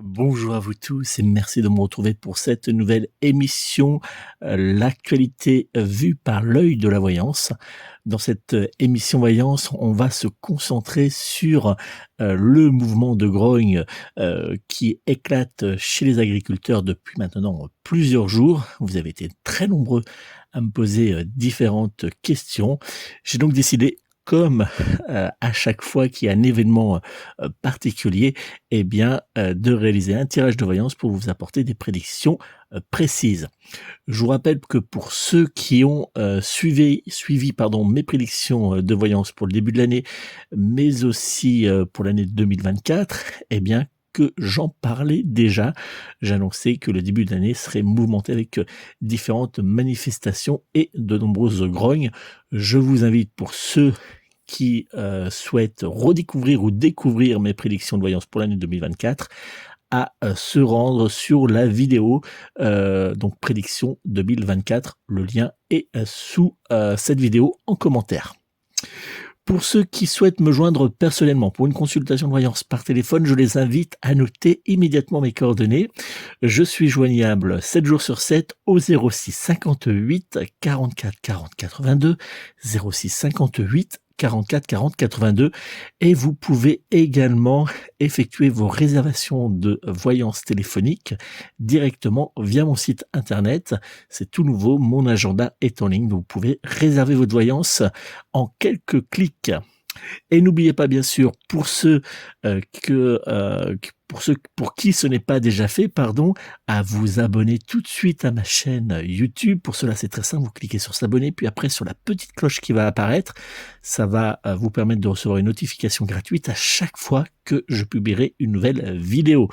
Bonjour à vous tous et merci de me retrouver pour cette nouvelle émission, l'actualité vue par l'œil de la voyance. Dans cette émission voyance, on va se concentrer sur le mouvement de grogne qui éclate chez les agriculteurs depuis maintenant plusieurs jours. Vous avez été très nombreux à me poser différentes questions. J'ai donc décidé, comme à chaque fois qu'il y a un événement particulier, de réaliser un tirage de voyance pour vous apporter des prédictions précises. Je vous rappelle que pour ceux qui ont suivi mes prédictions de voyance pour le début de l'année, mais aussi pour l'année 2024, que j'en parlais déjà. J'annonçais que le début de l'année serait mouvementé avec différentes manifestations et de nombreuses grognes. Je vous invite, pour ceux qui souhaitent redécouvrir ou découvrir mes prédictions de voyance pour l'année 2024, à se rendre sur la vidéo, donc prédiction 2024. Le lien est sous cette vidéo en commentaire. Pour ceux qui souhaitent me joindre personnellement pour une consultation de voyance par téléphone, je les invite à noter immédiatement mes coordonnées. Je suis joignable 7 jours sur 7 au 06 58 44 40 82, 06 58 44 40 82, et vous pouvez également effectuer vos réservations de voyance téléphonique directement via mon site internet. C'est tout nouveau, mon agenda est en ligne, vous pouvez réserver votre voyance en quelques clics. Et n'oubliez pas, bien sûr, pour ceux pour qui ce n'est pas déjà fait, à vous abonner tout de suite à ma chaîne YouTube. Pour cela, c'est très simple, vous cliquez sur s'abonner, puis après sur la petite cloche qui va apparaître. Ça va vous permettre de recevoir une notification gratuite à chaque fois que je publierai une nouvelle vidéo.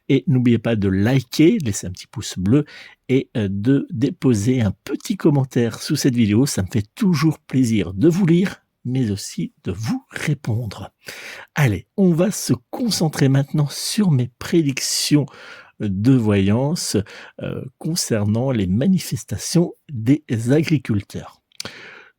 Et n'oubliez pas de liker, laisser un petit pouce bleu et de déposer un petit commentaire sous cette vidéo. Ça me fait toujours plaisir de vous lire, mais aussi de vous répondre. Allez, on va se concentrer maintenant sur mes prédictions de voyance concernant les manifestations des agriculteurs.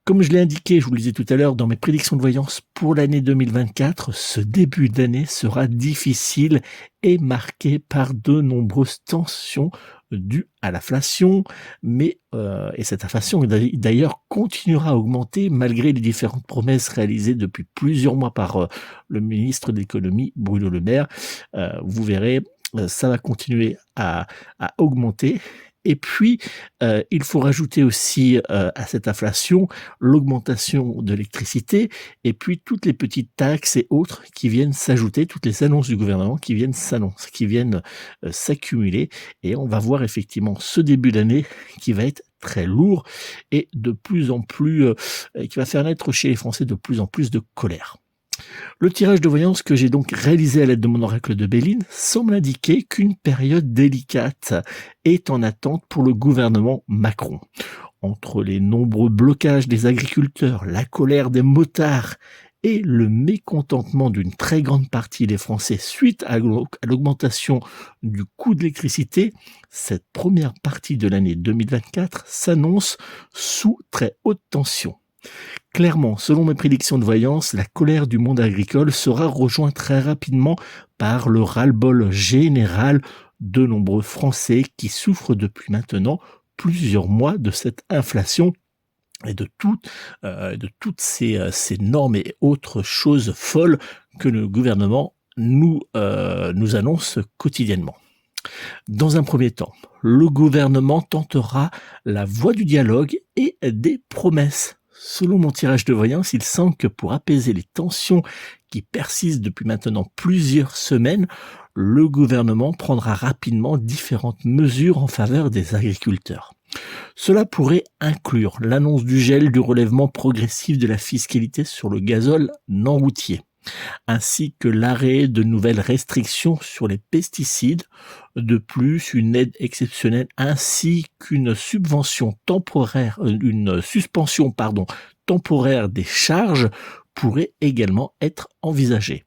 Comme je l'ai indiqué, je vous le disais tout à l'heure, dans mes prédictions de voyance pour l'année 2024, ce début d'année sera difficile et marqué par de nombreuses tensions dues à l'inflation, et cette inflation d'ailleurs continuera à augmenter malgré les différentes promesses réalisées depuis plusieurs mois par le ministre de l'économie Bruno Le Maire. Vous verrez, ça va continuer à augmenter. Et puis, il faut rajouter aussi à cette inflation l'augmentation de l'électricité et puis toutes les petites taxes et autres qui viennent s'ajouter, toutes les annonces du gouvernement qui viennent s'accumuler. Et on va voir effectivement ce début d'année qui va être très lourd et de plus en plus, qui va faire naître chez les Français de plus en plus de colère. Le tirage de voyance que j'ai donc réalisé à l'aide de mon oracle de Béline semble indiquer qu'une période délicate est en attente pour le gouvernement Macron. Entre les nombreux blocages des agriculteurs, la colère des motards et le mécontentement d'une très grande partie des Français suite à l'augmentation du coût de l'électricité, cette première partie de l'année 2024 s'annonce sous très haute tension. Clairement, selon mes prédictions de voyance, la colère du monde agricole sera rejointe très rapidement par le ras-le-bol général de nombreux Français qui souffrent depuis maintenant plusieurs mois de cette inflation et de toutes ces normes et autres choses folles que le gouvernement nous annonce quotidiennement. Dans un premier temps, le gouvernement tentera la voie du dialogue et des promesses. Selon mon tirage de voyance, il semble que pour apaiser les tensions qui persistent depuis maintenant plusieurs semaines, le gouvernement prendra rapidement différentes mesures en faveur des agriculteurs. Cela pourrait inclure l'annonce du gel du relèvement progressif de la fiscalité sur le gazole non routier, ainsi que l'arrêt de nouvelles restrictions sur les pesticides. De plus, une aide exceptionnelle ainsi qu'une suspension temporaire des charges pourrait également être envisagée.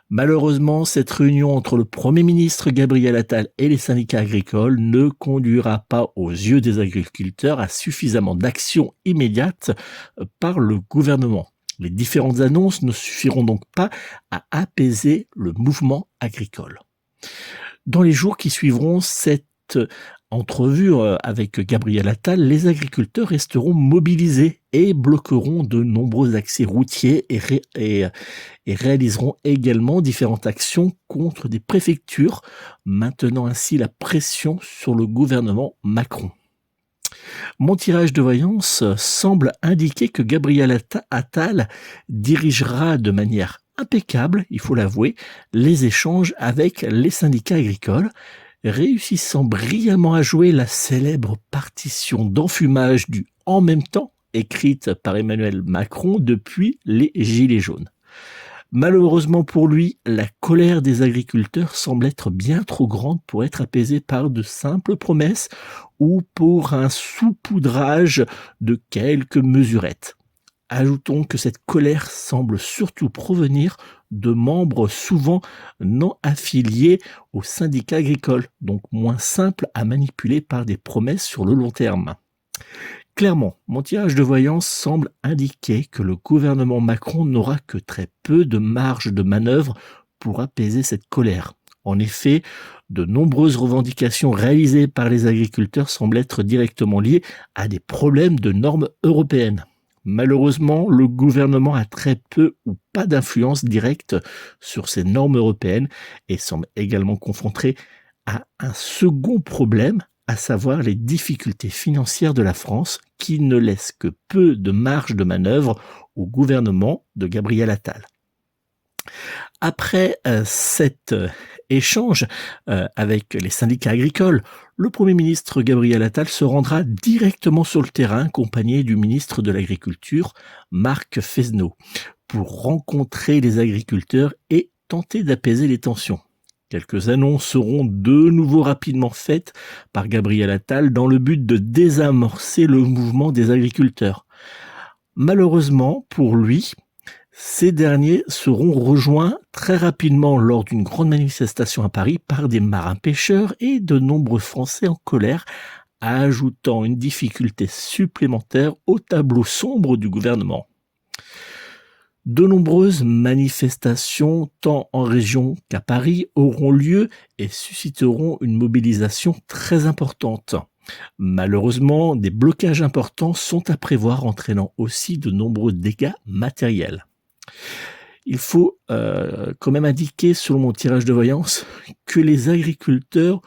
Malheureusement, cette réunion entre le Premier ministre Gabriel Attal et les syndicats agricoles ne conduira pas aux yeux des agriculteurs à suffisamment d'actions immédiates par le gouvernement. Les différentes annonces ne suffiront donc pas à apaiser le mouvement agricole. Dans les jours qui suivront cette entrevue avec Gabriel Attal, les agriculteurs resteront mobilisés et bloqueront de nombreux accès routiers et réaliseront également différentes actions contre des préfectures, maintenant ainsi la pression sur le gouvernement Macron. Mon tirage de voyance semble indiquer que Gabriel Attal dirigera de manière impeccable, il faut l'avouer, les échanges avec les syndicats agricoles, réussissant brillamment à jouer la célèbre partition d'enfumage du « en même temps » écrite par Emmanuel Macron depuis les Gilets jaunes. Malheureusement pour lui, la colère des agriculteurs semble être bien trop grande pour être apaisée par de simples promesses ou pour un saupoudrage de quelques mesurettes. Ajoutons que cette colère semble surtout provenir de membres souvent non affiliés aux syndicats agricoles, donc moins simples à manipuler par des promesses sur le long terme. Clairement, mon tirage de voyance semble indiquer que le gouvernement Macron n'aura que très peu de marge de manœuvre pour apaiser cette colère. En effet, de nombreuses revendications réalisées par les agriculteurs semblent être directement liées à des problèmes de normes européennes. Malheureusement, le gouvernement a très peu ou pas d'influence directe sur ces normes européennes et semble également confronté à un second problème, à savoir les difficultés financières de la France qui ne laissent que peu de marge de manœuvre au gouvernement de Gabriel Attal. Après cet échange avec les syndicats agricoles, le Premier ministre Gabriel Attal se rendra directement sur le terrain accompagné du ministre de l'Agriculture, Marc Fesneau, pour rencontrer les agriculteurs et tenter d'apaiser les tensions. Quelques annonces seront de nouveau rapidement faites par Gabriel Attal dans le but de désamorcer le mouvement des agriculteurs. Malheureusement pour lui, ces derniers seront rejoints très rapidement lors d'une grande manifestation à Paris par des marins-pêcheurs et de nombreux Français en colère, ajoutant une difficulté supplémentaire au tableau sombre du gouvernement. De nombreuses manifestations, tant en région qu'à Paris, auront lieu et susciteront une mobilisation très importante. Malheureusement, des blocages importants sont à prévoir, entraînant aussi de nombreux dégâts matériels. Il faut quand même indiquer, selon mon tirage de voyance, que les agriculteurs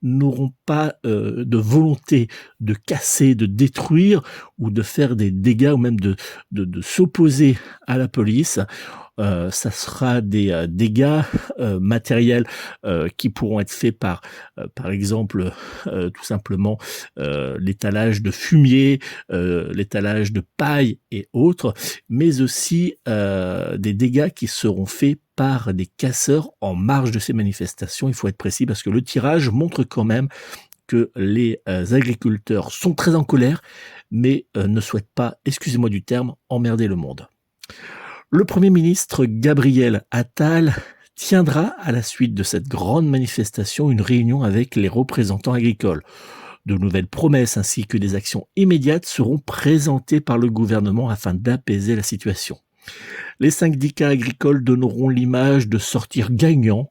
n'auront pas de volonté de casser, de détruire ou de faire des dégâts ou même de s'opposer à la police. Ça sera des dégâts matériels qui pourront être faits par exemple, tout simplement l'étalage de fumier, l'étalage de paille et autres, mais aussi des dégâts qui seront faits par des casseurs en marge de ces manifestations. Il faut être précis parce que le tirage montre quand même que les agriculteurs sont très en colère, mais ne souhaitent pas, excusez-moi du terme, emmerder le monde. Le Premier ministre Gabriel Attal tiendra à la suite de cette grande manifestation une réunion avec les représentants agricoles. De nouvelles promesses ainsi que des actions immédiates seront présentées par le gouvernement afin d'apaiser la situation. Les syndicats agricoles donneront l'image de sortir gagnants,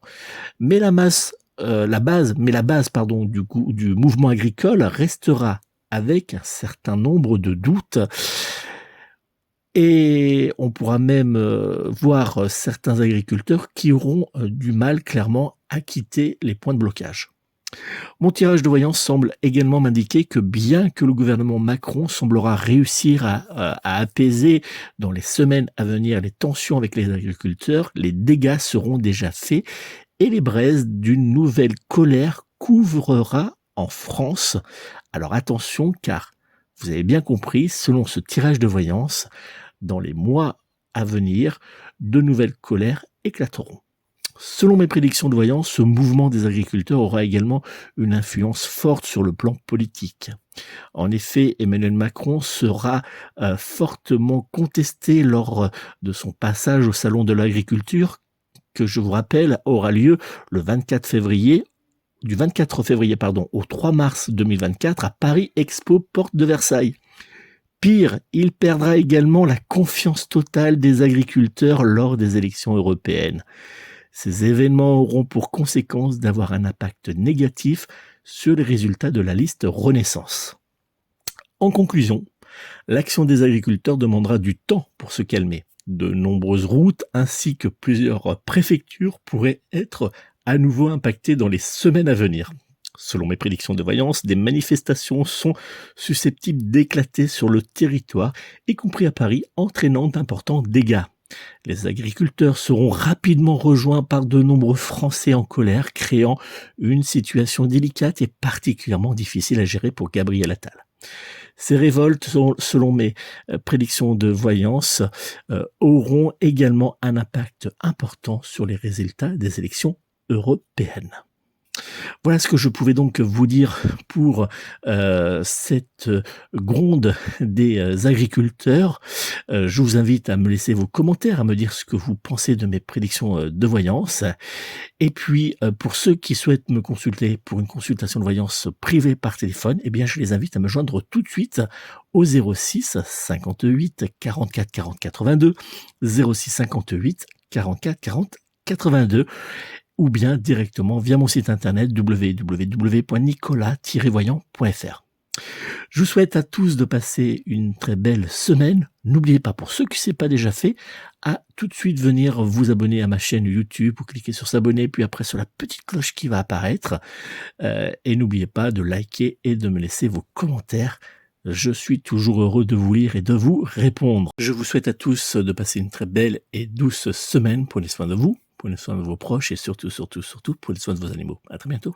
mais la base du mouvement agricole restera avec un certain nombre de doutes. Et on pourra même voir certains agriculteurs qui auront du mal clairement à quitter les points de blocage. Mon tirage de voyance semble également m'indiquer que bien que le gouvernement Macron semblera réussir à apaiser dans les semaines à venir les tensions avec les agriculteurs, les dégâts seront déjà faits et les braises d'une nouvelle colère couvrera en France. Alors attention, car vous avez bien compris, selon ce tirage de voyance, dans les mois à venir, de nouvelles colères éclateront. Selon mes prédictions de voyance, ce mouvement des agriculteurs aura également une influence forte sur le plan politique. En effet, Emmanuel Macron sera fortement contesté lors de son passage au Salon de l'Agriculture, que je vous rappelle aura lieu le 24 février au 3 mars 2024 à Paris Expo, porte de Versailles. Pire, il perdra également la confiance totale des agriculteurs lors des élections européennes. Ces événements auront pour conséquence d'avoir un impact négatif sur les résultats de la liste Renaissance. En conclusion, l'action des agriculteurs demandera du temps pour se calmer. De nombreuses routes ainsi que plusieurs préfectures pourraient être à nouveau impactées dans les semaines à venir. Selon mes prédictions de voyance, des manifestations sont susceptibles d'éclater sur le territoire, y compris à Paris, entraînant d'importants dégâts. Les agriculteurs seront rapidement rejoints par de nombreux Français en colère, créant une situation délicate et particulièrement difficile à gérer pour Gabriel Attal. Ces révoltes, selon mes prédictions de voyance, auront également un impact important sur les résultats des élections européennes. Voilà ce que je pouvais donc vous dire pour cette gronde des agriculteurs. Je vous invite à me laisser vos commentaires, à me dire ce que vous pensez de mes prédictions de voyance. Et puis, pour ceux qui souhaitent me consulter pour une consultation de voyance privée par téléphone, eh bien, je les invite à me joindre tout de suite au 06 58 44 40 82, 06 58 44 40 82, ou bien directement via mon site internet www.nicolas-voyant.fr. Je vous souhaite à tous de passer une très belle semaine. N'oubliez pas, pour ceux qui ne l'ont pas déjà fait, à tout de suite venir vous abonner à ma chaîne YouTube, ou cliquer sur s'abonner, puis après sur la petite cloche qui va apparaître. Et n'oubliez pas de liker et de me laisser vos commentaires. Je suis toujours heureux de vous lire et de vous répondre. Je vous souhaite à tous de passer une très belle et douce semaine. Prenez soin de vous, prenez soin de vos proches et surtout, prenez soin de vos animaux. À très bientôt.